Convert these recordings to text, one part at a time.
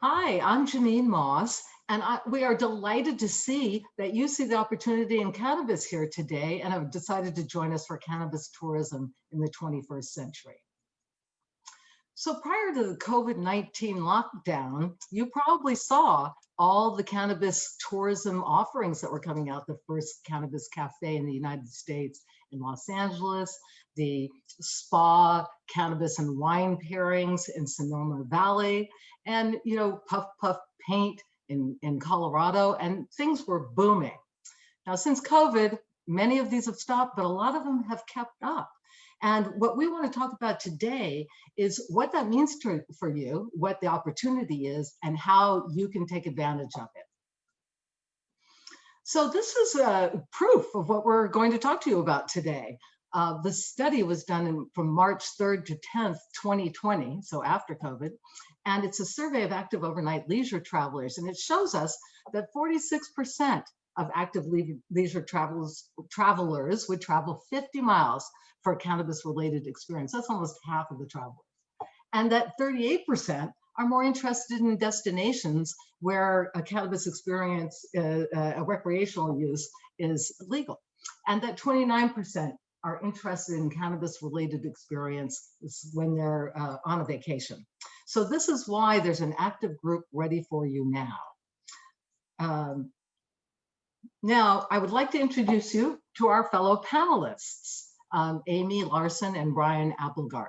Hi, I'm Jeanine Moss, and we are delighted to see that you see the opportunity in cannabis here today and have decided to join us for cannabis tourism in the 21st century. So prior to the COVID-19 lockdown, you probably saw all the cannabis tourism offerings that were coming out, the first cannabis cafe in the United States in Los Angeles, the spa, cannabis and wine pairings in Sonoma Valley, and Puff Puff Paint in Colorado, and things were booming. Now, since COVID, many of these have stopped, but a lot of them have kept up. And what we want to talk about today is what that means for you, what the opportunity is, and how you can take advantage of it. So this is proof of what we're going to talk to you about today. The study was done from March 3rd to 10th, 2020, so after COVID, and it's a survey of active overnight leisure travelers, and it shows us that 46% of active leisure travelers would travel 50 miles for a cannabis-related experience. That's almost half of the travelers. And that 38% are more interested in destinations where a cannabis experience, a recreational use, is legal. And that 29% are interested in cannabis-related experiences when they're on a vacation. So this is why there's an active group ready for you now. Now, I would like to introduce you to our fellow panelists, Amy Larson and Brian Applegarth.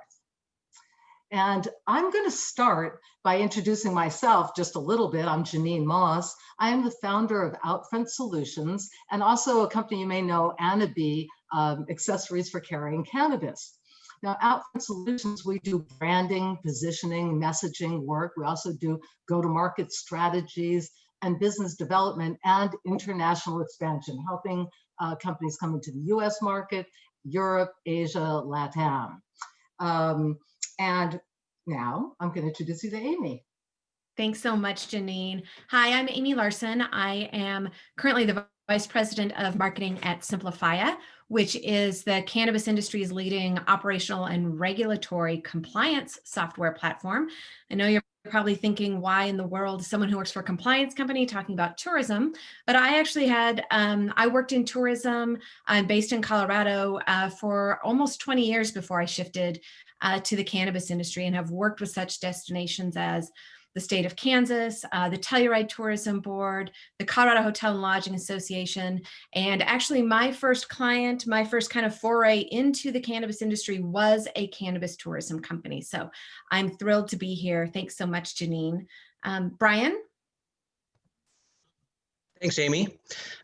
And I'm going to start by introducing myself just a little bit. I'm Jeanine Moss. I am the founder of Outfront Solutions and also a company you may know, Anna B, accessories for carrying cannabis. Now, Outfront Solutions, we do branding, positioning, messaging work. We also do go-to-market strategies and business development and international expansion, helping companies come into the US market, Europe, Asia, LATAM. And now I'm going to introduce you to Amy. Thanks so much, Jeanine. Hi, I'm Amy Larson. I am currently the Vice President of Marketing at Simplifia, which is the cannabis industry's leading operational and regulatory compliance software platform. I know you're probably thinking, why in the world is someone who works for a compliance company talking about tourism? But I actually had, I worked in tourism. I'm based in Colorado for almost 20 years before I shifted to the cannabis industry, and have worked with such destinations as the state of Kansas, the Telluride Tourism Board, the Colorado Hotel and Lodging Association. And actually my first client, my first kind of foray into the cannabis industry was a cannabis tourism company. So I'm thrilled to be here. Thanks so much, Jeanine. Brian? Thanks, Amy.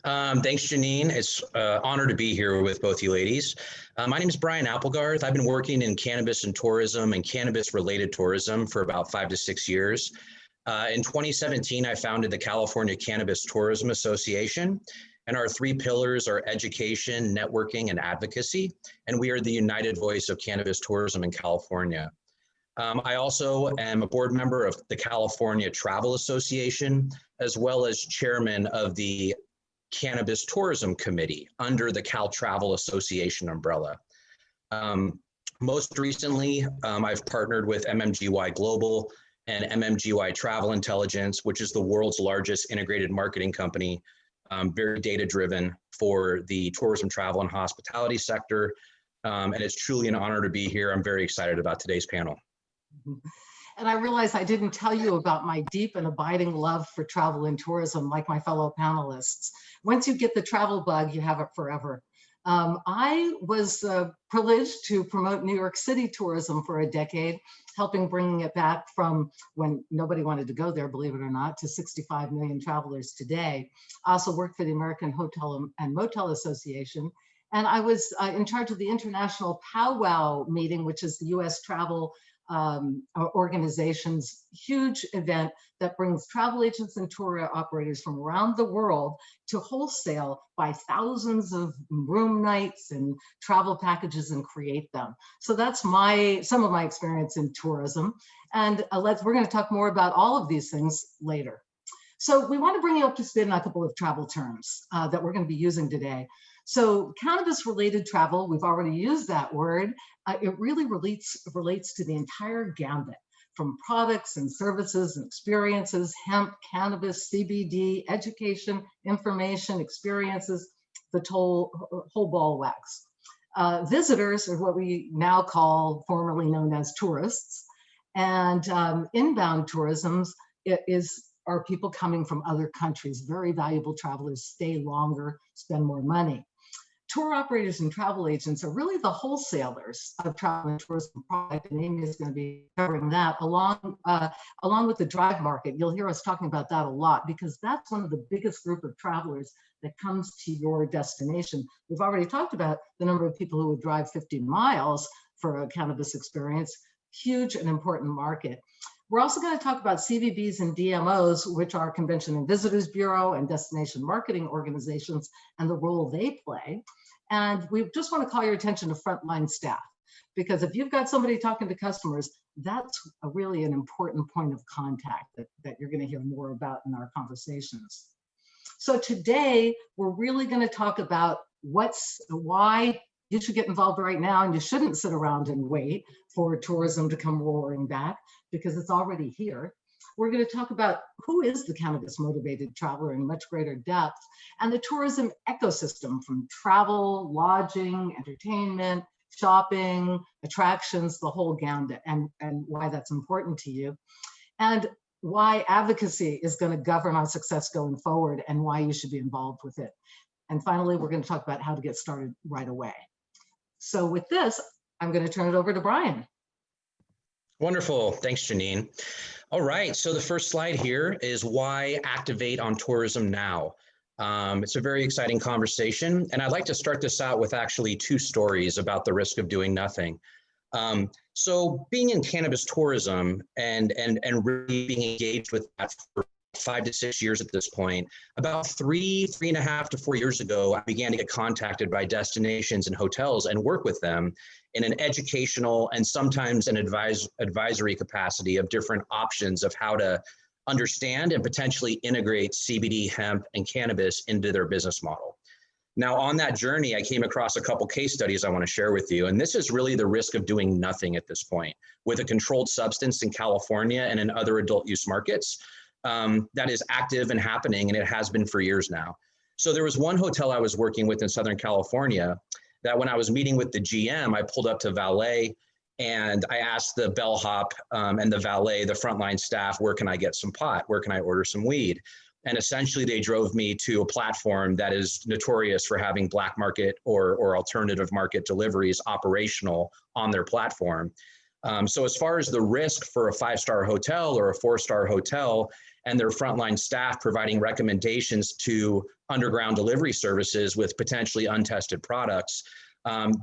Thanks, Jeanine. It's an honor to be here with both you ladies. My name is Brian Applegarth. I've been working in cannabis and tourism and cannabis-related tourism for about 5 to 6 years. In 2017, I founded the California Cannabis Tourism Association, and our 3 pillars are education, networking, and advocacy, and we are the united voice of cannabis tourism in California. I also am a board member of the California Travel Association, as well as chairman of the Cannabis Tourism Committee under the Cal Travel Association umbrella. Most recently, I've partnered with MMGY Global and MMGY Travel Intelligence, which is the world's largest integrated marketing company, very data-driven for the tourism, travel, and hospitality sector. And it's truly an honor to be here. I'm very excited about today's panel. And I realize I didn't tell you about my deep and abiding love for travel and tourism, like my fellow panelists. Once you get the travel bug, you have it forever. I was privileged to promote New York City tourism for a decade, helping bringing it back from when nobody wanted to go there, believe it or not, to 65 million travelers today. I also worked for the American Hotel and Motel Association, and I was in charge of the International Powwow meeting, which is the US travel organization's huge event that brings travel agents and tour operators from around the world to wholesale buy thousands of room nights and travel packages and create them. So that's some of my experience in tourism. And we're going to talk more about all of these things later. So we want to bring you up to speed on a couple of travel terms that we're going to be using today. So cannabis-related travel, we've already used that word. It really relates to the entire gambit, from products and services and experiences, hemp, cannabis, CBD, education, information, experiences, the whole ball of wax. Visitors are what we now call, formerly known as tourists, and inbound tourism are people coming from other countries. Very valuable travelers stay longer, spend more money. Tour operators and travel agents are really the wholesalers of travel and tourism product, and Amy is going to be covering that along with the drive market. You'll hear us talking about that a lot because that's one of the biggest group of travelers that comes to your destination. We've already talked about the number of people who would drive 50 miles for a cannabis experience. Huge and important market. We're also going to talk about CVBs and DMOs, which are Convention and Visitors Bureau and destination marketing organizations, and the role they play. And we just want to call your attention to frontline staff, because if you've got somebody talking to customers, that's really an important point of contact that you're going to hear more about in our conversations. So today, we're really going to talk about why you should get involved right now, and you shouldn't sit around and wait for tourism to come roaring back, because it's already here. We're going to talk about who is the cannabis motivated traveler in much greater depth, and the tourism ecosystem from travel, lodging, entertainment, shopping, attractions, the whole gambit, and why that's important to you, and why advocacy is going to govern our success going forward, and why you should be involved with it. And finally, we're going to talk about how to get started right away. So with this, I'm going to turn it over to Brian. Wonderful. Thanks, Jeanine. All right. So the first slide here is why activate on tourism now. It's a very exciting conversation. And I'd like to start this out with actually two stories about the risk of doing nothing. So being in cannabis tourism and really being engaged with that for 5 to 6 years at this point, about 3.5 to 4 years ago, I began to get contacted by destinations and hotels and work with them in an educational and sometimes an advisory capacity of different options of how to understand and potentially integrate CBD, hemp, and cannabis into their business model. Now, on that journey, I came across a couple case studies I want to share with you. And this is really the risk of doing nothing at this point with a controlled substance in California and in other adult use markets. That is active and happening, and it has been for years now. So there was one hotel I was working with in Southern California that when I was meeting with the GM, I pulled up to valet and I asked the bellhop and the valet, the frontline staff, where can I get some pot? Where can I order some weed? And essentially they drove me to a platform that is notorious for having black market or alternative market deliveries operational on their platform. So as far as the risk for a 5-star hotel or a 4-star hotel and their frontline staff providing recommendations to underground delivery services with potentially untested products,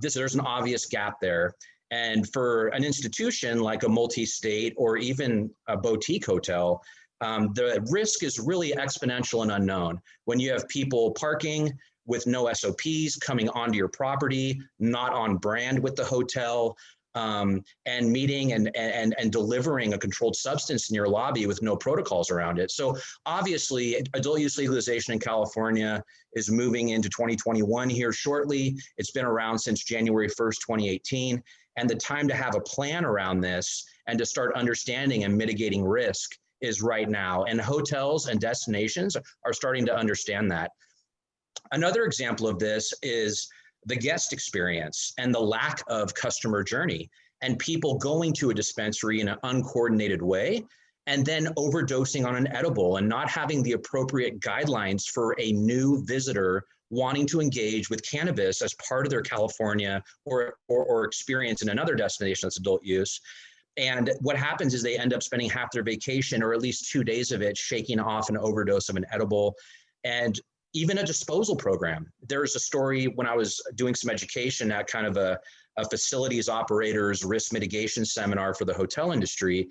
there's an obvious gap there. And for an institution like a multi-state or even a boutique hotel, the risk is really exponential and unknown. When you have people parking with no SOPs, coming onto your property, not on brand with the hotel, and meeting and delivering a controlled substance in your lobby with no protocols around it. So obviously, adult use legalization in California is moving into 2021 here shortly. It's been around since January 1st, 2018. And the time to have a plan around this and to start understanding and mitigating risk is right now. And hotels and destinations are starting to understand that. Another example of this is the guest experience and the lack of customer journey and people going to a dispensary in an uncoordinated way and then overdosing on an edible and not having the appropriate guidelines for a new visitor wanting to engage with cannabis as part of their California or experience in another destination that's adult use. And what happens is they end up spending half their vacation or at least 2 days of it shaking off an overdose of an edible. And even a disposal program. There's a story when I was doing some education at kind of a facilities operators risk mitigation seminar for the hotel industry.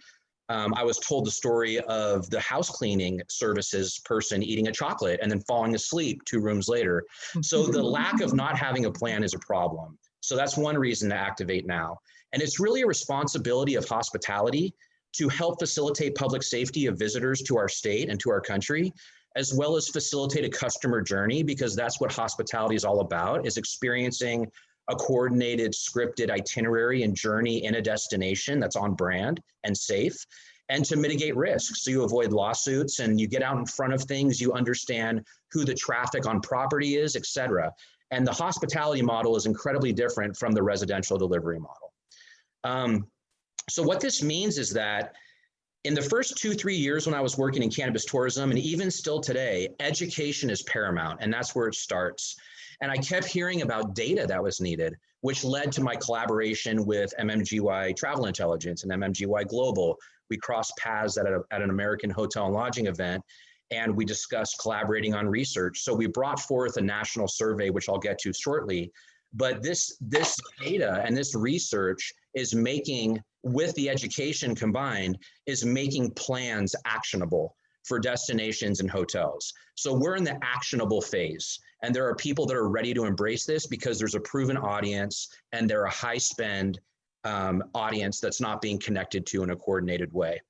I was told the story of the house cleaning services person eating a chocolate and then falling asleep 2 rooms later. So the lack of not having a plan is a problem. So that's one reason to activate now. And it's really a responsibility of hospitality to help facilitate public safety of visitors to our state and to our country, as well as facilitate a customer journey, because that's what hospitality is all about, is experiencing a coordinated scripted itinerary and journey in a destination that's on brand and safe, and to mitigate risks. So you avoid lawsuits and you get out in front of things, you understand who the traffic on property is, et cetera. And the hospitality model is incredibly different from the residential delivery model. So what this means is that in the first 2-3 years when I was working in cannabis tourism, and even still today, education is paramount, and that's where it starts. And I kept hearing about data that was needed, which led to my collaboration with MMGY Travel Intelligence and MMGY Global. We crossed paths at an American hotel and lodging event, and we discussed collaborating on research. So we brought forth a national survey, which I'll get to shortly. But this data and this research is making, with the education combined, is making plans actionable for destinations and hotels. So we're in the actionable phase. And there are people that are ready to embrace this because there's a proven audience and they're a high spend audience that's not being connected to in a coordinated way.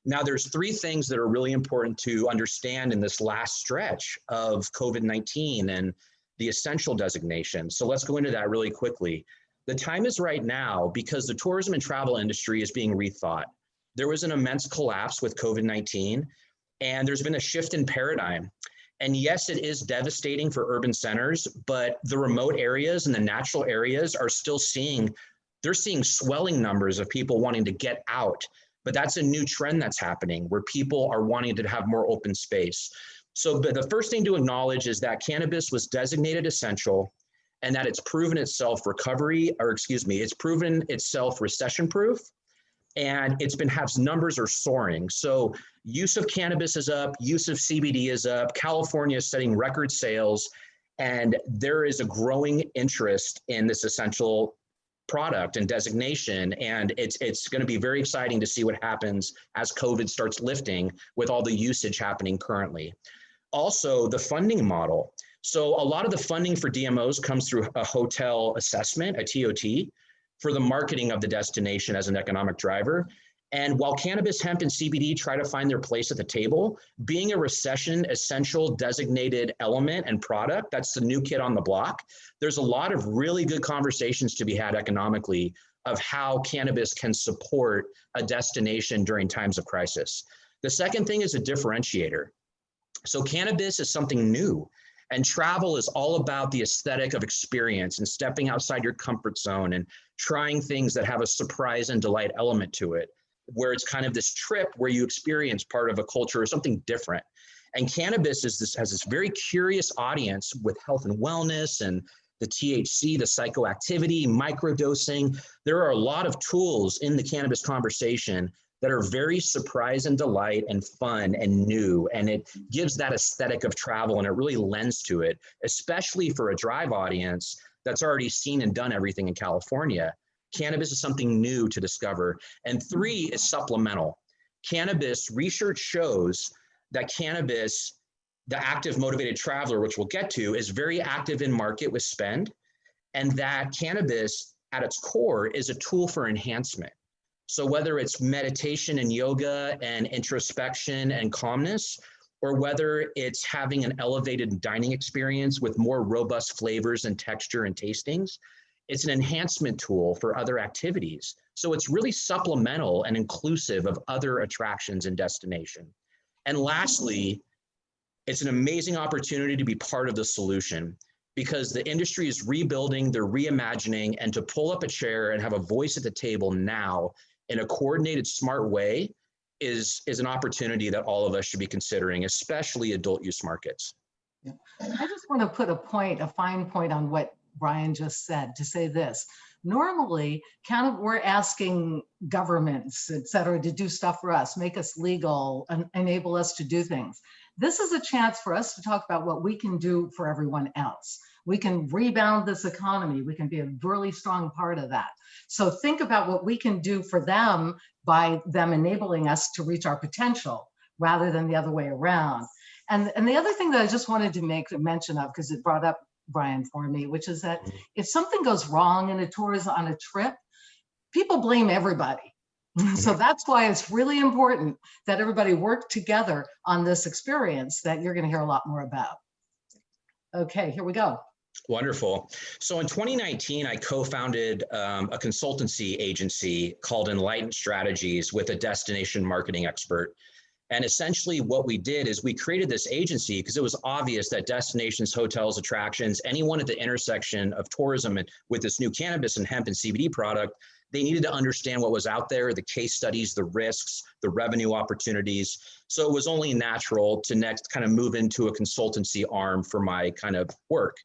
Now, there's 3 things that are really important to understand in this last stretch of COVID-19 and the essential designation. So let's go into that really quickly. The time is right now because the tourism and travel industry is being rethought. There was an immense collapse with COVID-19, and there's been a shift in paradigm. And yes, it is devastating for urban centers, but the remote areas and the natural areas are still seeing swelling numbers of people wanting to get out. But that's a new trend that's happening where people are wanting to have more open space. So the first thing to acknowledge is that cannabis was designated essential and that it's proven itself recession proof. And numbers are soaring. So use of cannabis is up, use of CBD is up, California is setting record sales, and there is a growing interest in this essential product and designation. And it's going to be very exciting to see what happens as COVID starts lifting with all the usage happening currently. Also, the funding model. So a lot of the funding for DMOs comes through a hotel assessment, a TOT, for the marketing of the destination as an economic driver. And while cannabis, hemp, and CBD try to find their place at the table, being a recession essential designated element and product, that's the new kid on the block. There's a lot of really good conversations to be had economically of how cannabis can support a destination during times of crisis. The second thing is a differentiator. So cannabis is something new. And travel is all about the aesthetic of experience and stepping outside your comfort zone and trying things that have a surprise and delight element to it, where it's kind of this trip where you experience part of a culture or something different. And cannabis has this very curious audience with health and wellness and the THC, the psychoactivity, microdosing. There are a lot of tools in the cannabis conversation that are very surprise and delight and fun and new. And it gives that aesthetic of travel and it really lends to it, especially for a drive audience that's already seen and done everything in California. Cannabis is something new to discover. And 3 is supplemental. Cannabis, research shows that cannabis, the active motivated traveler, which we'll get to, is very active in market with spend, and that cannabis at its core is a tool for enhancement. So whether it's meditation and yoga and introspection and calmness, or whether it's having an elevated dining experience with more robust flavors and texture and tastings, it's an enhancement tool for other activities. So it's really supplemental and inclusive of other attractions and destination. And lastly, it's an amazing opportunity to be part of the solution because the industry is rebuilding, they're reimagining, and to pull up a chair and have a voice at the table now in a coordinated, smart way is an opportunity that all of us should be considering, especially adult use markets. Yeah. I just want to put a fine point on what Brian just said, to say this. Normally, we're asking governments, et cetera, to do stuff for us, make us legal, and enable us to do things. This is a chance for us to talk about what we can do for everyone else. We can rebound this economy. We can be a really strong part of that. So think about what we can do for them by them enabling us to reach our potential rather than the other way around. And the other thing that I just wanted to make a mention of, because it brought up Brian for me, which is that if something goes wrong in a tourism on a trip, people blame everybody. So that's why it's really important that everybody work together on this experience that you're going to hear a lot more about. Okay, here we go. Wonderful. So in 2019, I co-founded a consultancy agency called Enlightened Strategies with a destination marketing expert. And essentially what we did is we created this agency because it was obvious that destinations, hotels, attractions, anyone at the intersection of tourism and with this new cannabis and hemp and CBD product, they needed to understand what was out there, the case studies, the risks, the revenue opportunities. So it was only natural to next kind of move into a consultancy arm for my kind of work.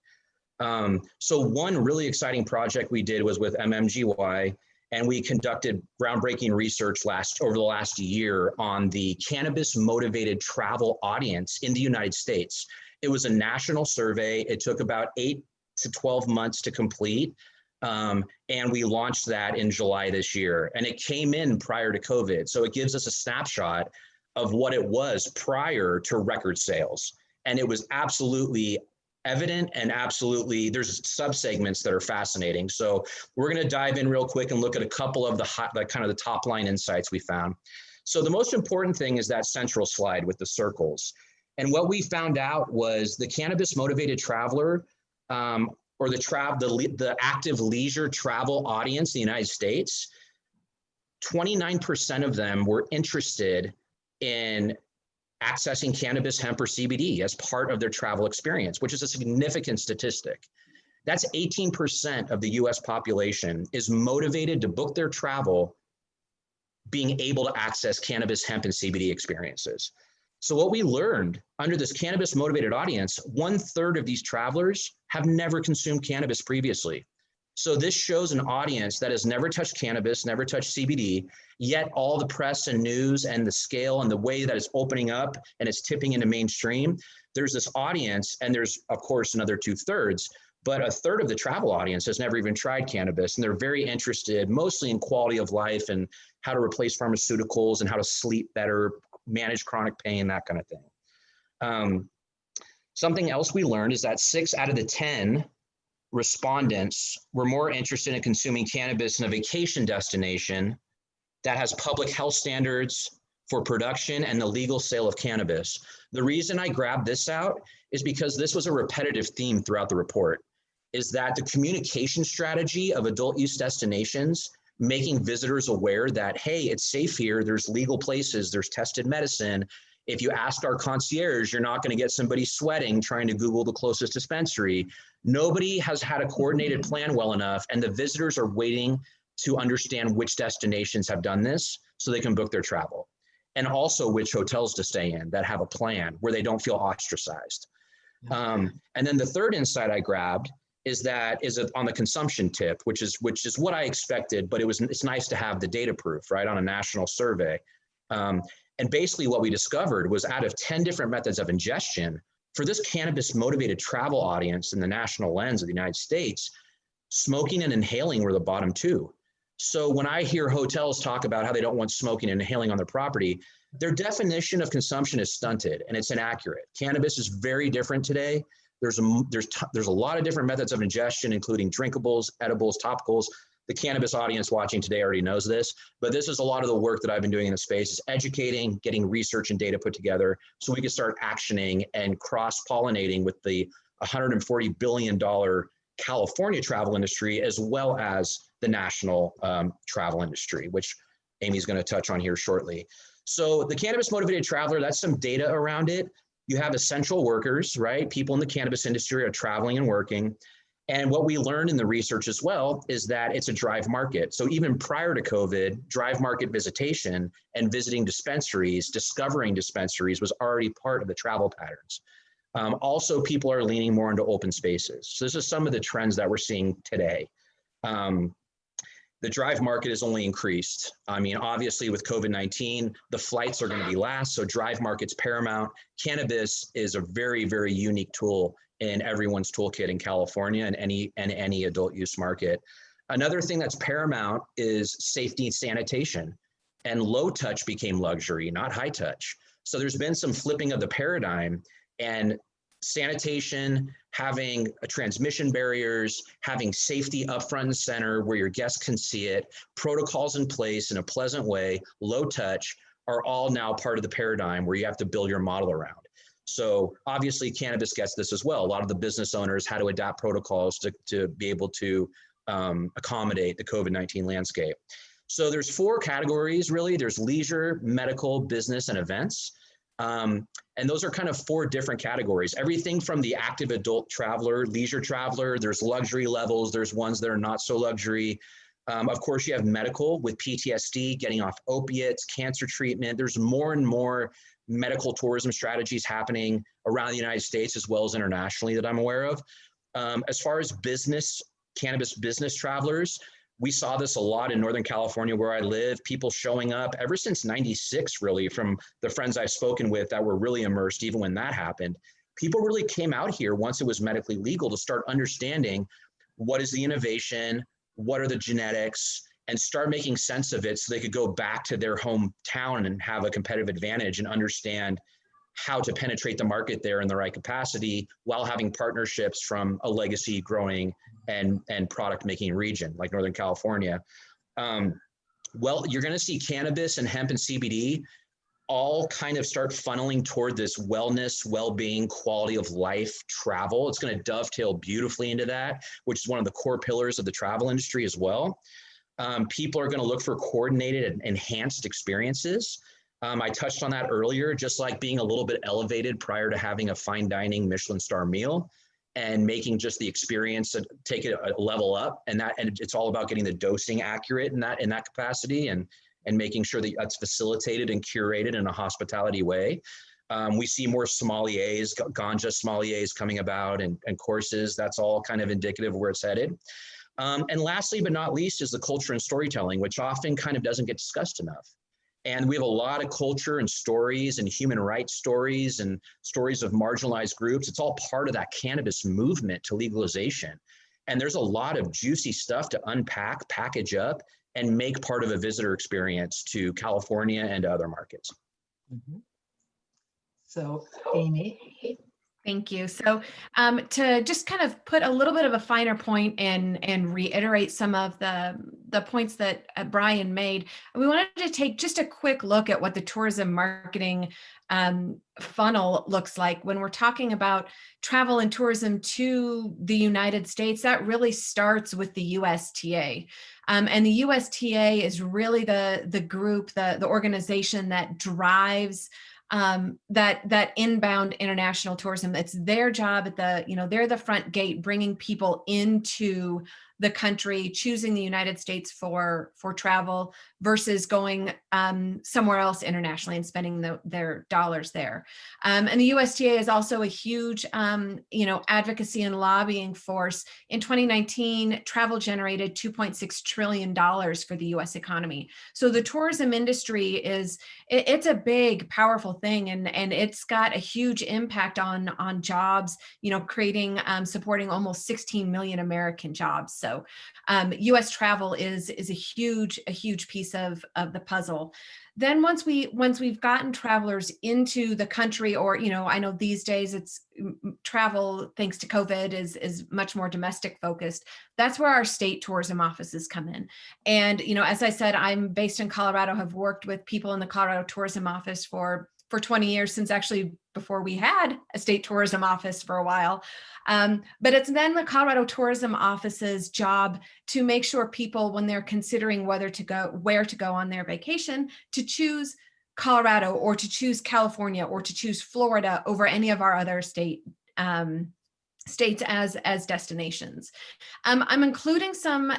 So one really exciting project we did was with MMGY, and we conducted groundbreaking research over the last year on the cannabis motivated travel audience in the United States. It was a national survey. It took about 8 to 12 months to complete. And we launched that in July this year, and it came in prior to COVID. So it gives us a snapshot of what it was prior to record sales. And it was absolutely evident, and absolutely there's subsegments that are fascinating. So we're going to dive in real quick and look at a couple of the kind of the top line insights we found. So the most important thing is that central slide with the circles. And what we found out was the cannabis motivated traveler, or the active leisure travel audience in the United States, 29% of them were interested in accessing cannabis, hemp, or CBD as part of their travel experience, which is a significant statistic. That's 18% of the US population is motivated to book their travel being able to access cannabis, hemp, and CBD experiences. So what we learned under this cannabis motivated audience, 1/3 of these travelers have never consumed cannabis previously. So this shows an audience that has never touched cannabis, never touched CBD, yet all the press and news and the scale and the way that it's opening up and it's tipping into mainstream, there's this audience, and there's of course another 2/3, but 1/3 of the travel audience has never even tried cannabis, and they're very interested mostly in quality of life and how to replace pharmaceuticals and how to sleep better, manage chronic pain, that kind of thing. Something else we learned is that 6 out of the 10 respondents were more interested in consuming cannabis in a vacation destination that has public health standards for production and the legal sale of cannabis. The reason I grabbed this out is because this was a repetitive theme throughout the report, is that the communication strategy of adult use destinations, making visitors aware that, hey, it's safe here, there's legal places, there's tested medicine. If you ask our concierge, you're not going to get somebody sweating trying to Google the closest dispensary. Nobody has had a coordinated plan well enough, and the visitors are waiting to understand which destinations have done this so they can book their travel, and also which hotels to stay in that have a plan where they don't feel ostracized. And then the third insight I grabbed is on the consumption tip, which is what I expected, but it's nice to have the data proof, right, on a national survey. And basically what we discovered was out of 10 different methods of ingestion, for this cannabis motivated travel audience in the national lens of the United States, smoking and inhaling were the bottom 2. So when I hear hotels talk about how they don't want smoking and inhaling on their property, their definition of consumption is stunted and it's inaccurate. Cannabis is very different today. There's a lot of different methods of ingestion, including drinkables, edibles, topicals. The cannabis audience watching today already knows this, but this is a lot of the work that I've been doing in the space, is educating, getting research and data put together so we can start actioning and cross-pollinating with the $140 billion California travel industry, as well as the national travel industry, which Amy's going to touch on here shortly. So the cannabis motivated traveler, that's some data around it. You have essential workers, right? People in the cannabis industry are traveling and working. And what we learned in the research as well is that it's a drive market. So even prior to COVID, drive market visitation and visiting dispensaries, discovering dispensaries was already part of the travel patterns. Also, people are leaning more into open spaces. So this is some of the trends that we're seeing today. The drive market has only increased. I mean, obviously with COVID-19, the flights are going to be last, so drive market's paramount. Cannabis is a very, very unique tool in everyone's toolkit in California and any adult use market. Another thing that's paramount is safety and sanitation, and low touch became luxury, not high touch. So there's been some flipping of the paradigm, and sanitation, having transmission barriers, having safety up front and center where your guests can see it, protocols in place in a pleasant way, low touch, are all now part of the paradigm where you have to build your model around. So obviously cannabis gets this as well. A lot of the business owners had to adapt protocols to be able to accommodate the COVID-19 landscape. So there's 4 categories really. There's leisure, medical, business, and events. And those are kind of 4 different categories. Everything from the active adult traveler, leisure traveler, there's luxury levels, there's ones that are not so luxury. Of course, you have medical with PTSD, getting off opiates, cancer treatment. There's more and more medical tourism strategies happening around the United States as well as internationally that I'm aware of. As far as business, cannabis business travelers, we saw this a lot in Northern California where I live, people showing up ever since 96, really, from the friends I've spoken with that were really immersed even when that happened. People really came out here once it was medically legal to start understanding what is the innovation, what are the genetics, and start making sense of it so they could go back to their hometown and have a competitive advantage and understand how to penetrate the market there in the right capacity while having partnerships from a legacy growing and product making region like Northern California. Well, you're going to see cannabis and hemp and CBD all kind of start funneling toward this wellness, well-being, quality of life travel. It's going to dovetail beautifully into that, which is one of the core pillars of the travel industry as well. People are going to look for coordinated and enhanced experiences. I touched on that earlier, just like being a little bit elevated prior to having a fine dining Michelin star meal and making just the experience take it a level up. And it's all about getting the dosing accurate in that capacity and making sure that that's facilitated and curated in a hospitality way. We see more sommeliers, ganja sommeliers coming about and courses. That's all kind of indicative of where it's headed. And lastly, but not least, is the culture and storytelling, which often kind of doesn't get discussed enough. And we have a lot of culture and stories and human rights stories and stories of marginalized groups. It's all part of that cannabis movement to legalization. And there's a lot of juicy stuff to unpack, package up, and make part of a visitor experience to California and to other markets. Mm-hmm. So, Amy. Thank you. So to just kind of put a little bit of a finer point and reiterate some of the points that Brian made, we wanted to take just a quick look at what the tourism marketing funnel looks like. When we're talking about travel and tourism to the United States, that really starts with the USTA. And the USTA is really the group, the organization that drives that inbound international tourism. It's their job they're the front gate, bringing people into the country, choosing the United States for travel versus going somewhere else internationally and spending their dollars there. And the USTA is also a huge, advocacy and lobbying force. In 2019, travel generated $2.6 trillion for the U.S. economy. So the tourism industry it's a big, powerful thing, and it's got a huge impact on jobs, creating, supporting almost 16 million American jobs. So U.S. travel is a huge piece of the puzzle. Then once we've gotten travelers into the country, or I know these days it's travel, thanks to COVID, is much more domestic focused. That's where our state tourism offices come in. And as I said, I'm based in Colorado, have worked with people in the Colorado Tourism Office for 20 years, since actually before we had a state tourism office for a while. But it's then the Colorado Tourism Office's job to make sure people, when they're considering where to go on their vacation, to choose Colorado or to choose California or to choose Florida over any of our other states as destinations. I'm including some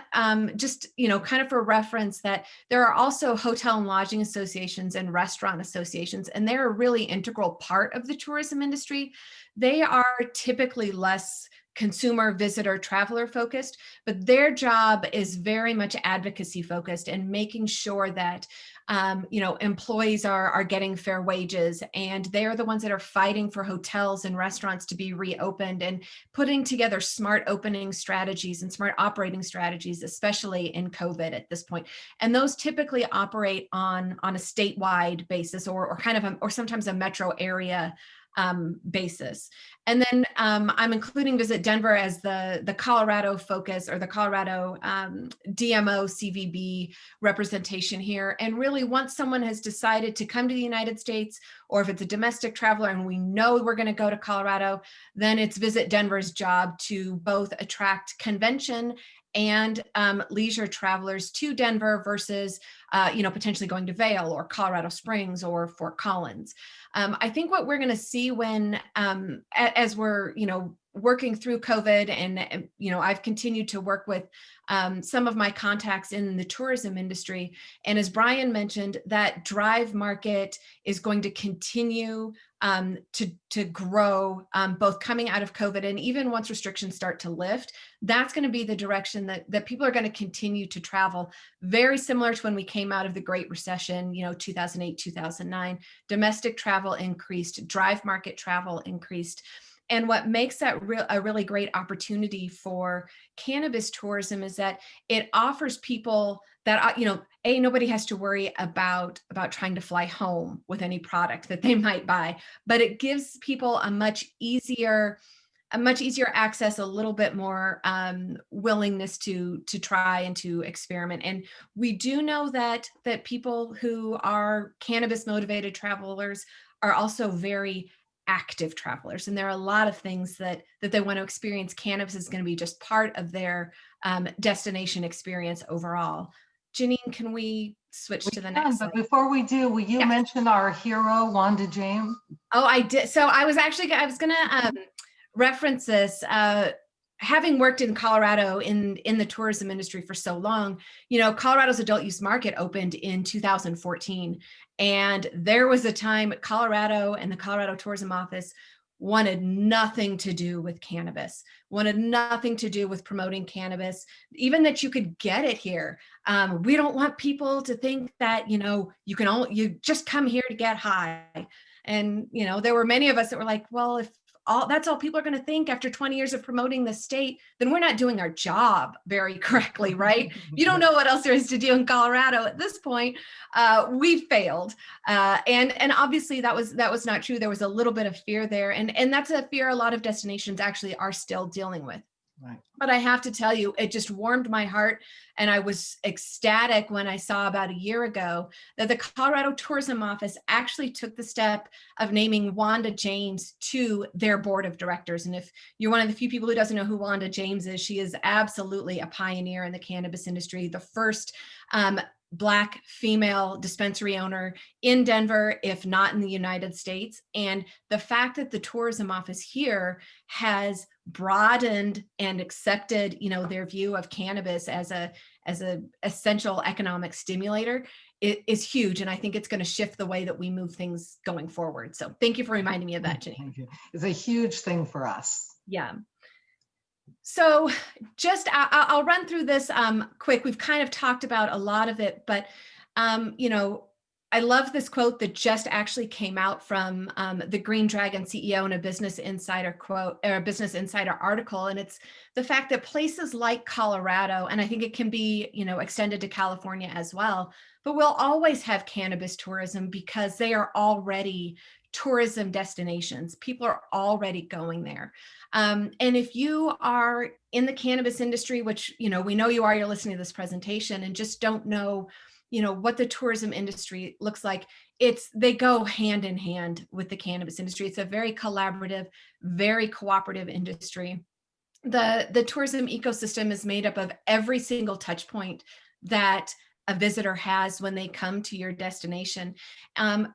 just kind of for reference that there are also hotel and lodging associations and restaurant associations, and they're a really integral part of the tourism industry. They are typically less consumer, visitor, traveler focused, but their job is very much advocacy focused and making sure that employees are getting fair wages, and they're the ones that are fighting for hotels and restaurants to be reopened and putting together smart opening strategies and smart operating strategies, especially in COVID at this point. And those typically operate on a statewide basis or kind of or sometimes a metro area basis. And then I'm including Visit Denver as the Colorado focus, or the Colorado DMO CVB representation here. And really, once someone has decided to come to the United States, or if it's a domestic traveler and we know we're going to go to Colorado, then it's Visit Denver's job to both attract convention and leisure travelers to Denver versus, potentially going to Vail or Colorado Springs or Fort Collins. I think what we're going to see when, as we're, working through COVID, and, I've continued to work with some of my contacts in the tourism industry. And as Brian mentioned, that drive market is going to continue to grow, both coming out of COVID and even once restrictions start to lift. That's going to be the direction that people are going to continue to travel. Very similar to when we came out of the Great Recession, 2008, 2009, domestic travel increased, drive market travel increased. And what makes that a really great opportunity for cannabis tourism is that it offers people that, nobody has to worry about trying to fly home with any product that they might buy, but it gives people a much easier access, a little bit more willingness to try and to experiment. And we do know that people who are cannabis motivated travelers are also very active travelers. And there are a lot of things that they want to experience. Cannabis is going to be just part of their destination experience overall. Jeanine, can we switch to the next slide? But before we do, will you mention our hero, Wanda James? Oh, I did. So I was going to reference this. Having worked in Colorado in the tourism industry for so long, Colorado's adult use market opened in 2014. And there was a time Colorado and the Colorado Tourism Office wanted nothing to do with cannabis, wanted nothing to do with promoting cannabis, even that you could get it here. We don't want people to think that, you just come here to get high. And, there were many of us that were like, well, if that's all people are going to think after 20 years of promoting the state, then we're not doing our job very correctly, right? You don't know what else there is to do in Colorado at this point. We failed. And obviously that was not true. There was a little bit of fear there. And that's a fear a lot of destinations actually are still dealing with. Right. But I have to tell you, it just warmed my heart. And I was ecstatic when I saw about a year ago that the Colorado Tourism Office actually took the step of naming Wanda James to their board of directors. And if you're one of the few people who doesn't know who Wanda James is, she is absolutely a pioneer in the cannabis industry, the first Black female dispensary owner in Denver, if not in the United States. And the fact that the tourism office here has broadened and accepted, their view of cannabis as a essential economic stimulator is huge. And I think it's going to shift the way that we move things going forward. So thank you for reminding me of that, Jeanine. Thank you. It's a huge thing for us. Yeah. So just I'll run through this quick. We've kind of talked about a lot of it, but I love this quote that just actually came out from the Green Dragon CEO in a Business Insider quote, or a Business Insider article. And it's the fact that places like Colorado, and I think it can be, extended to California as well, but we'll always have cannabis tourism because they are already tourism destinations. People are already going there. And if you are in the cannabis industry, which, we know you are, you're listening to this presentation and just don't know, what the tourism industry looks like, they go hand in hand with the cannabis industry. It's a very collaborative, very cooperative industry. The tourism ecosystem is made up of every single touch point that a visitor has when they come to your destination.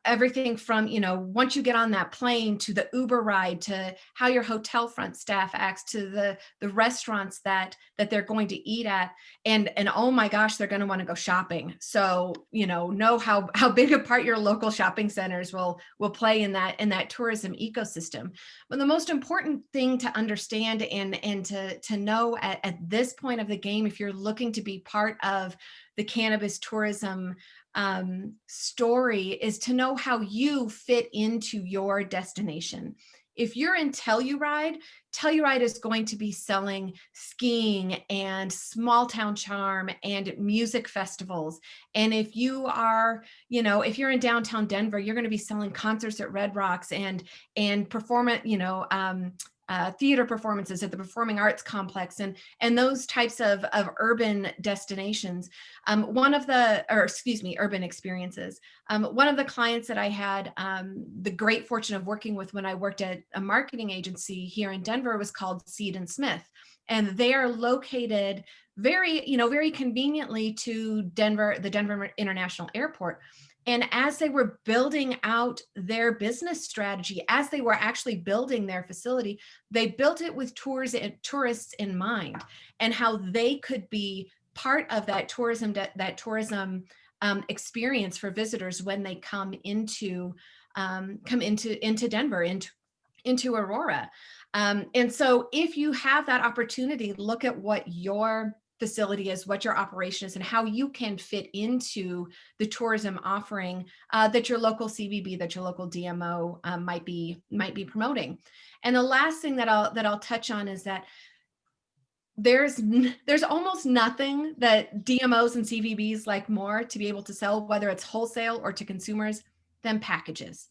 Everything from, once you get on that plane, to the Uber ride, to how your hotel front staff acts, to the restaurants that they're going to eat at. And oh my gosh, they're going to want to go shopping. So, know how big a part your local shopping centers will play in that tourism ecosystem. But the most important thing to understand and to know at this point of the game, if you're looking to be part of the cannabis tourism story, is to know how you fit into your destination. if you're in Telluride is going to be selling skiing and small town charm and music festivals. And if you are, if you're in downtown Denver, you're going to be selling concerts at Red Rocks and performance, theater performances at the Performing Arts Complex and those types of urban destinations. Urban experiences. One of the clients that I had the great fortune of working with when I worked at a marketing agency here in Denver was called Seed & Smith. And they are located very conveniently to Denver, the Denver International Airport. And as they were building out their business strategy, as they were actually building their facility, they built it with tourists in mind and how they could be part of that tourism experience for visitors when they come into Denver, into Aurora. And so if you have that opportunity, look at what your facility is, what your operation is, and how you can fit into the tourism offering that your local CVB, that your local DMO might be promoting. And the last thing that I'll touch on is that there's almost nothing that DMOs and CVBs like more to be able to sell, whether it's wholesale or to consumers, than packages.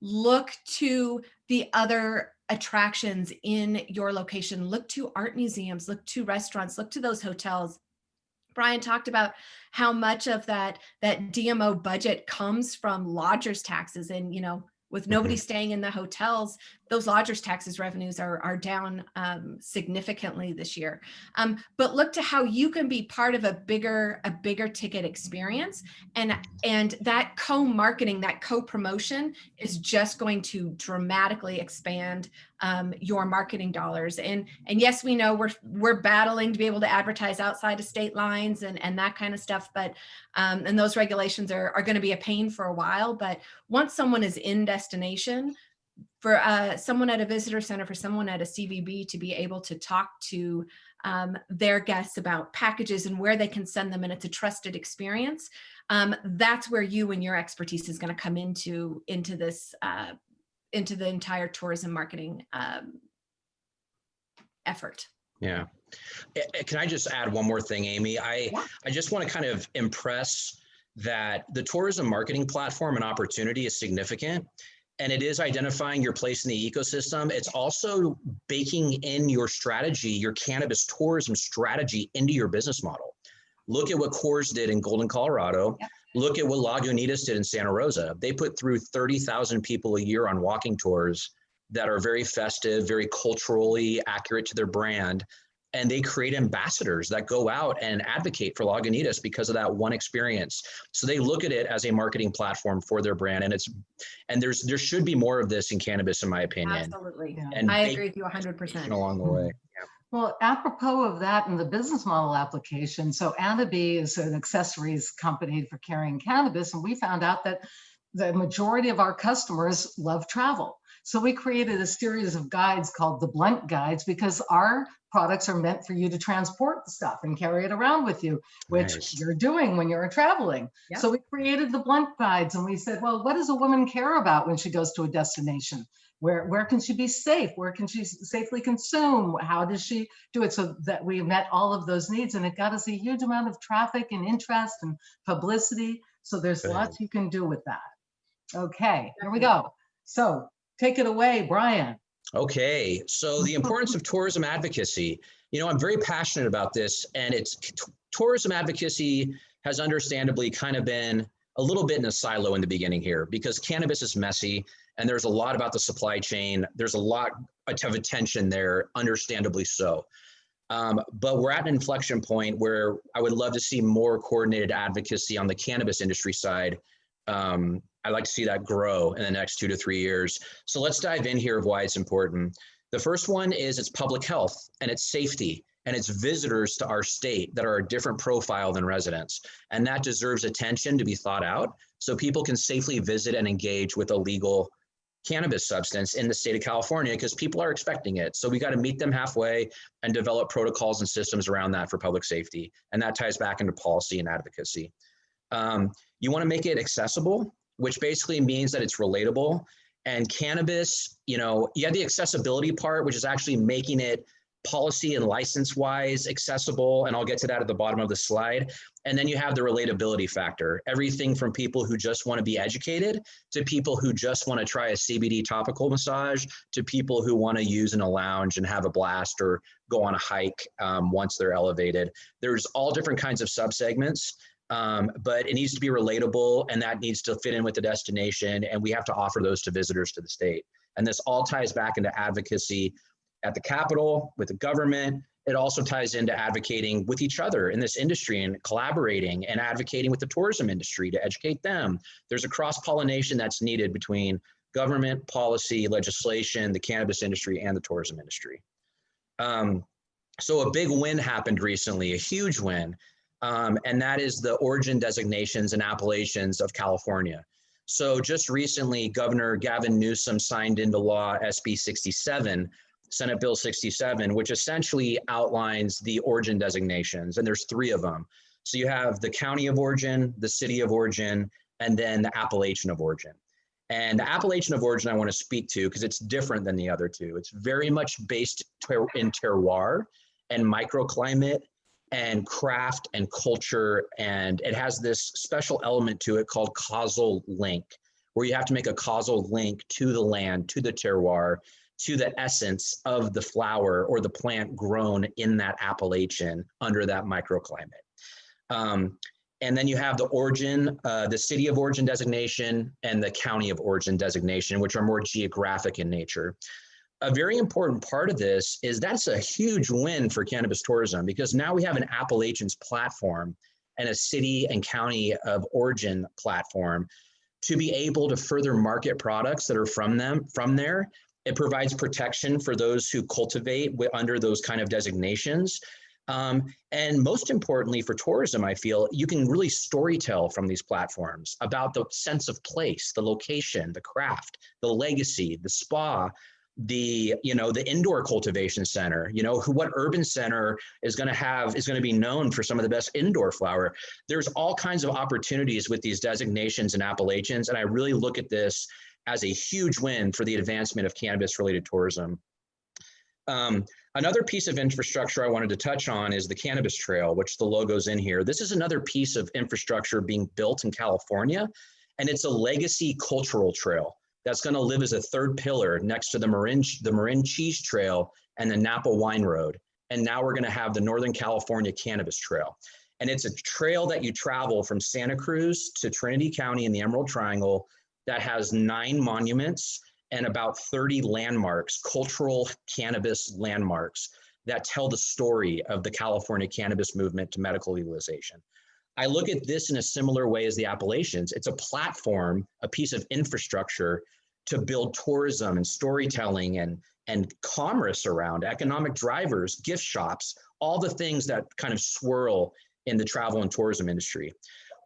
Look to the other attractions in your location. Look to art museums, look to restaurants, look to those hotels. Brian talked about how much of that DMO budget comes from lodgers taxes, and with nobody staying in the hotels, those lodgers taxes revenues are down significantly this year. But look to how you can be part of a bigger ticket experience, and that co-marketing, that co-promotion is just going to dramatically expand your marketing dollars. And yes, we know we're battling to be able to advertise outside of state lines and that kind of stuff, but and those regulations are going to be a pain for a while. But once someone is in destination, for someone at a visitor center, for someone at a CVB to be able to talk to their guests about packages and where they can send them, and it's a trusted experience, that's where you and your expertise is going to come into this, into the entire tourism marketing effort. Yeah. Can I just add one more thing, Amy? I just want to kind of impress that the tourism marketing platform and opportunity is significant. And it is identifying your place in the ecosystem. It's also baking in your strategy, your cannabis tourism strategy, into your business model. Look at what Coors did in Golden, Colorado. Yep. Look at what Lagunitas did in Santa Rosa. They put through 30,000 people a year on walking tours that are very festive, very culturally accurate to their brand. And they create ambassadors that go out and advocate for Lagunitas because of that one experience. So they look at it as a marketing platform for their brand. And there should be more of this in cannabis, in my opinion. Absolutely. Yeah. And I agree with you 100%. Along the way. Yeah. Well, apropos of that and the business model application, so Annaby is an accessories company for carrying cannabis, and we found out that the majority of our customers love travel. So we created a series of guides called the Blunt Guides, because our products are meant for you to transport the stuff and carry it around with you, which you're doing when you're traveling. Yep. So we created the Blunt Guides, and we said, well, what does a woman care about when she goes to a destination? Where can she be safe? Where can she safely consume? How does she do it? So that we met all of those needs, and it got us a huge amount of traffic and interest and publicity. So there's lots you can do with that. Okay, here we go. So take it away, Brian. Okay, so the importance of tourism advocacy. I'm very passionate about this, and tourism advocacy has understandably kind of been a little bit in a silo in the beginning here, because cannabis is messy and there's a lot about the supply chain. There's a lot of attention there, understandably so. But we're at an inflection point where I would love to see more coordinated advocacy on the cannabis industry side. I'd like to see that grow in the next 2 to 3 years. So let's dive in here of why it's important. The first one is it's public health and it's safety and it's visitors to our state that are a different profile than residents. And that deserves attention to be thought out so people can safely visit and engage with a legal cannabis substance in the state of California, because people are expecting it. So we got to meet them halfway and develop protocols and systems around that for public safety. And that ties back into policy and advocacy. You want to make it accessible, which basically means that it's relatable And cannabis, you have the accessibility part, which is actually making it policy and license wise accessible. And I'll get to that at the bottom of the slide. And then you have the relatability factor, everything from people who just want to be educated to people who just want to try a CBD topical massage to people who want to use in a lounge and have a blast or go on a hike once they're elevated. There's all different kinds of subsegments, but it needs to be relatable and that needs to fit in with the destination. And we have to offer those to visitors to the state. And this all ties back into advocacy at the Capitol, with the government. It also ties into advocating with each other in this industry and collaborating and advocating with the tourism industry to educate them. There's a cross-pollination that's needed between government, policy, legislation, the cannabis industry, and the tourism industry. So a big win happened recently, a huge win, and that is the origin designations and appellations of California. So just recently, Governor Gavin Newsom signed into law SB 67, Senate Bill 67, which essentially outlines the origin designations, and there's 3 of them. So you have the county of origin, the city of origin, and then the appellation of origin. And the appellation of origin I want to speak to because it's different than the other 2. It's very much based in terroir and microclimate and craft and culture, and it has this special element to it called causal link, where you have to make a causal link to the land, to the terroir, to the essence of the flower or the plant grown in that appellation under that microclimate. And then you have the origin, the city of origin designation and the county of origin designation, which are more geographic in nature. A very important part of this is that's a huge win for cannabis tourism because now we have an appellations platform and a city and county of origin platform to be able to further market products that are from there. It provides protection for those who cultivate under those kind of designations. And most importantly for tourism, I feel you can really storytell from these platforms about the sense of place, the location, the craft, the legacy, the spa, the indoor cultivation center, what urban center is going to be known for some of the best indoor flower. There's all kinds of opportunities with these designations and appellations. And I really look at this as a huge win for the advancement of cannabis-related tourism. Another piece of infrastructure I wanted to touch on is the Cannabis Trail, which the logo's in here. This is another piece of infrastructure being built in California, and it's a legacy cultural trail that's going to live as a 3rd pillar next to the Marin Cheese Trail and the Napa Wine Road. And now we're going to have the Northern California Cannabis Trail. And it's a trail that you travel from Santa Cruz to Trinity County in the Emerald Triangle that has 9 monuments and about 30 landmarks, cultural cannabis landmarks that tell the story of the California cannabis movement to medical legalization. I look at this in a similar way as the appellations. It's a platform, a piece of infrastructure to build tourism and storytelling and commerce around, economic drivers, gift shops, all the things that kind of swirl in the travel and tourism industry.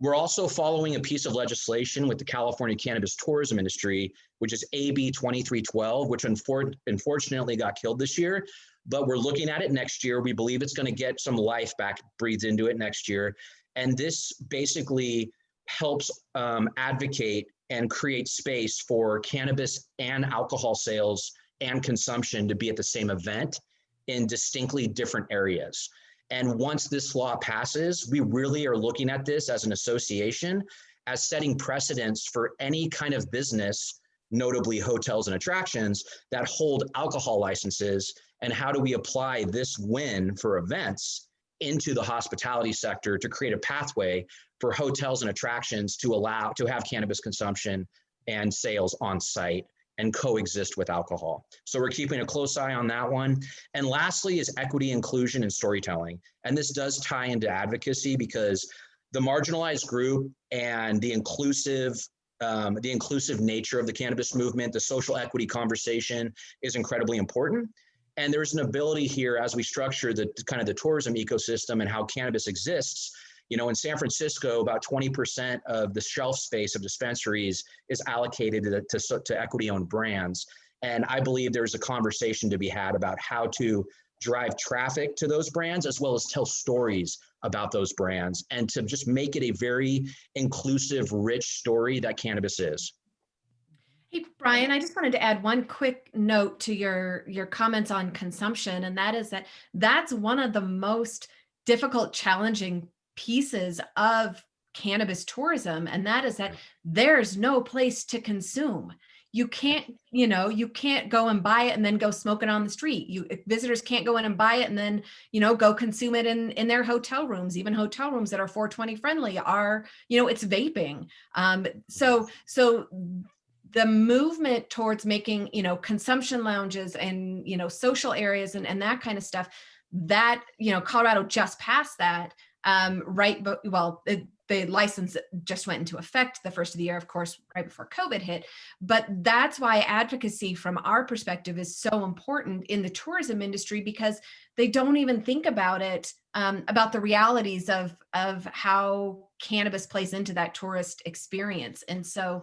We're also following a piece of legislation with the California Cannabis Tourism Industry, which is AB 2312, which unfortunately got killed this year, but we're looking at it next year. We believe it's going to get some life back, breathed into it next year. And this basically helps advocate and create space for cannabis and alcohol sales and consumption to be at the same event in distinctly different areas. And once this law passes, we really are looking at this as an association, as setting precedents for any kind of business, notably hotels and attractions, that hold alcohol licenses. And how do we apply this win for events into the hospitality sector to create a pathway for hotels and attractions to have cannabis consumption and sales on site and coexist with alcohol. So we're keeping a close eye on that one. And lastly is equity, inclusion, and storytelling. And this does tie into advocacy because the marginalized group and the inclusive nature of the cannabis movement, the social equity conversation is incredibly important. And there's an ability here as we structure the kind of the tourism ecosystem and how cannabis exists. In San Francisco, about 20% of the shelf space of dispensaries is allocated to equity-owned brands. And I believe there's a conversation to be had about how to drive traffic to those brands, as well as tell stories about those brands, and to just make it a very inclusive, rich story that cannabis is. Hey, Brian, I just wanted to add one quick note to your comments on consumption, and that is that that's one of the most difficult, challenging pieces of cannabis tourism, and that is that there's no place to consume. You can't, you can't go and buy it and then go smoke it on the street. Visitors can't go in and buy it and then, go consume it in their hotel rooms. Even hotel rooms that are 420 friendly are, it's vaping. So the movement towards making, consumption lounges and, social areas and that kind of stuff, that, Colorado just passed that, right. But the license just went into effect the first of the year, of course, right before COVID hit. But that's why advocacy from our perspective is so important in the tourism industry, because they don't even think about it, about the realities of how cannabis plays into that tourist experience. And so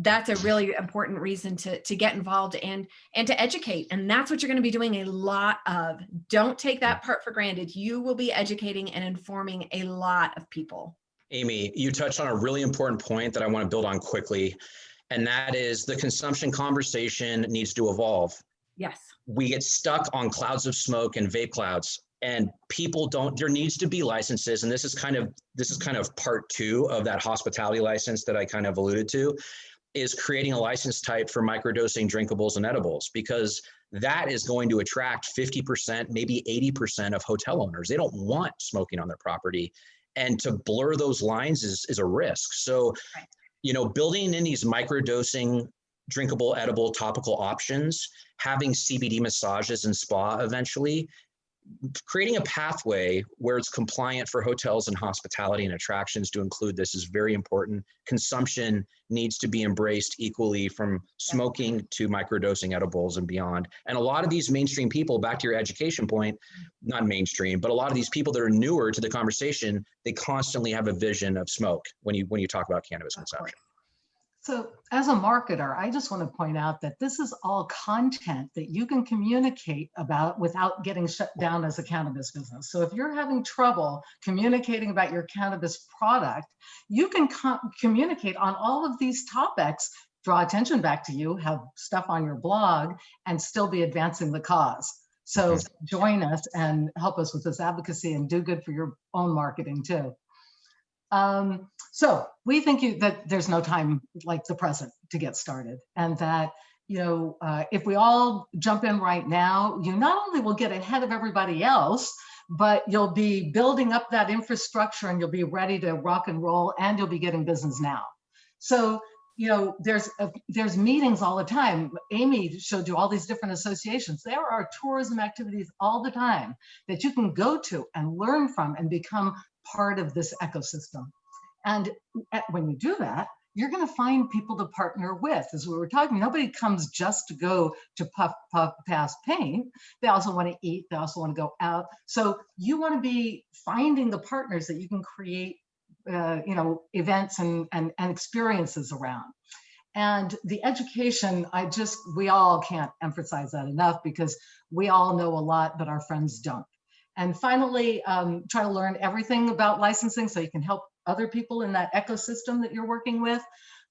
that's a really important reason to get involved and to educate. And that's what you're going to be doing a lot of. Don't take that part for granted. You will be educating and informing a lot of people. Amy, you touched on a really important point that I want to build on quickly, and that is the consumption conversation needs to evolve. Yes. We get stuck on clouds of smoke and vape clouds, and people don't, there needs to be licenses. And this is kind of part two of that hospitality license that I kind of alluded to, is creating a license type for microdosing drinkables and edibles, because that is going to attract 50%, maybe 80% of hotel owners. They don't want smoking on their property. And to blur those lines is a risk. So, building in these microdosing, drinkable, edible, topical options, having CBD massages and spa eventually, creating a pathway where it's compliant for hotels and hospitality and attractions to include this is very important. Consumption needs to be embraced equally, from smoking to microdosing edibles and beyond. And a lot of these mainstream people, back to your education point, not mainstream, but a lot of these people that are newer to the conversation, they constantly have a vision of smoke when you talk about cannabis consumption. So as a marketer, I just want to point out that this is all content that you can communicate about without getting shut down as a cannabis business. So if you're having trouble communicating about your cannabis product, you can communicate on all of these topics, draw attention back to you, have stuff on your blog, and still be advancing the cause. So join us and help us with this advocacy and do good for your own marketing too. So we think that there's no time like the present to get started, and that, if we all jump in right now, you not only will get ahead of everybody else, but you'll be building up that infrastructure and you'll be ready to rock and roll, and you'll be getting business now. So, there's meetings all the time. Amy showed you all these different associations. There are tourism activities all the time that you can go to and learn from and become part of this ecosystem. And when you do that, you're going to find people to partner with. As we were talking, nobody comes just to go to puff past paint. They also want to eat. They also want to go out. So you want to be finding the partners that you can create, events and experiences around. And the education, we all can't emphasize that enough, because we all know a lot, but our friends don't. And finally, try to learn everything about licensing so you can help other people in that ecosystem that you're working with.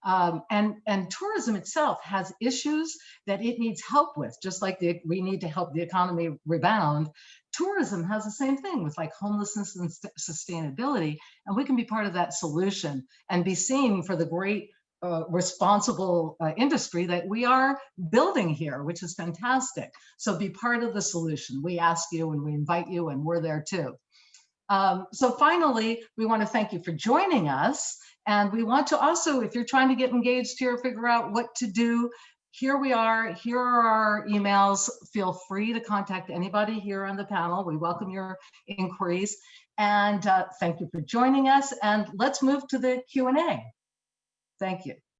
And tourism itself has issues that it needs help with, just like we need to help the economy rebound. Tourism has the same thing with like homelessness and sustainability, and we can be part of that solution and be seen for the great responsible industry that we are building here, which is fantastic. So be part of the solution. We ask you and we invite you, and we're there too. So finally, we want to thank you for joining us. And we want to also, if you're trying to get engaged here, figure out what to do, here we are, here are our emails. Feel free to contact anybody here on the panel. We welcome your inquiries. And thank you for joining us. And let's move to the Q&A. Thank you.